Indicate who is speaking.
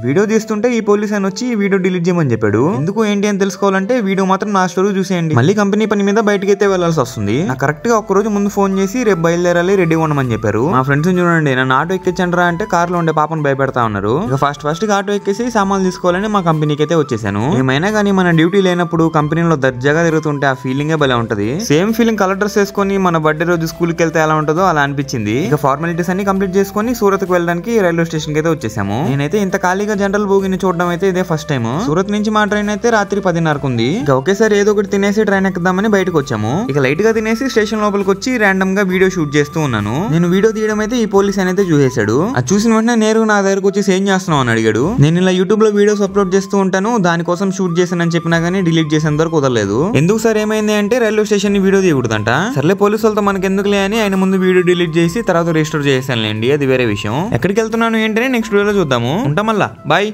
Speaker 1: Video తీస్తుంటే ఈ police అని వచ్చి ఈ వీడియో డిలీట్ చేయమని చెప్పాడు. ఎందుకు ఏంటి అని తెలుసుకోవాలంటే వీడియో మాత్రం నా స్టోరీ చూసేయండి. మళ్ళీ కంపెనీ పని మీద బయటకైతే వెళ్లాల్సి వస్తుంది. నాకు కరెక్ట్ గా ఒక్క రోజు ముందు ఫోన్ చేసి రేపు బయలుదేరాలి, రెడీ ఉండమని చెప్పారు. మా ఫ్రెండ్స్ చూడండి, నన్ను ఆటో ఎక్కించండిరా అంటే కార్ లో ఉండే పాపను భయపెడతా ఉన్నారు. ఇక ఫస్ట్ గా ఆటో ఎక్కేసి సామాన్లు తీసుకోవాలని మా కంపెనీకి అయితే వచ్చేసాను. ఏమైనా కానీ మన డ్యూటీ లేనప్పుడు కంపెనీలో దర్జాగా తిరుగుతుంటే ఆ ఫీలింగే భలే ఉంటది. సేమ్ ఫీలింగ్ కలర్ డ్రెస్ వేసుకొని మన బర్త్డే రోజు స్కూల్కి వెళ్తే ఎలా ఉంటుందో అలా అనిపించింది. ఇక ఫార్మాలిటీస్ అన్ని కంప్లీట్ చేసుకుని సూరత్ కి వెళ్ళడానికి రైల్వే స్టేషన్ కి అయితే వచ్చేసాము. నేనైతే ఇంత ఖాళీగా జనరల్ బోగిని చూడడం అయితే ఇదే ఫస్ట్ టైం. సూరత్ నుంచి మా ట్రైన్ అయితే రాత్రి 10:30కు ఉంది. ఇక ఒకేసారి ఏదో ఒకటి తినేసి ట్రైన్ ఎక్కుదామని బయటకు వచ్చాము. ఇక లైట్ గా తినేసి స్టేషన్ లోపలికి వచ్చి ర్యాండమ్ గా వీడియో షూట్ చేస్తూ ఉన్నాను. నేను వీడియో తీయడం అయితే ఈ పోలీస్ అయితే చూసేశాడు. అది చూసిన వెంటనే నేరుగా నా దగ్గరకు వచ్చి ఏం చేస్తున్నావు అని అడిగాడు. నేను ఇలా యూట్యూబ్ లో వీడియోస్ అప్లోడ్ చేస్తూ ఉంటాను, దానికోసం షూట్ చేశానని చెప్పినా గానీ డిలీట్ చేసేంత వరకు కుదరలేదు. ఎందుకు సార్ ఏమైంది అంటే రైల్వే స్టేషన్ ని వీడియో తీయకూడదంట. సర్లే పోలీసు వాళ్ళతో మనకి ఎందుకులే అని ఆయన ముందు వీడియో డిలీట్ చేసి తర్వాత రిజిస్టర్ చేశానులేండి, అది వేరే విషయం. ఎక్కడికి వెళ్తున్నాను ఏంటని నెక్స్ట్ వీడియోలో చూద్దాము. ఉంటాం మళ్ళా, బాయ్.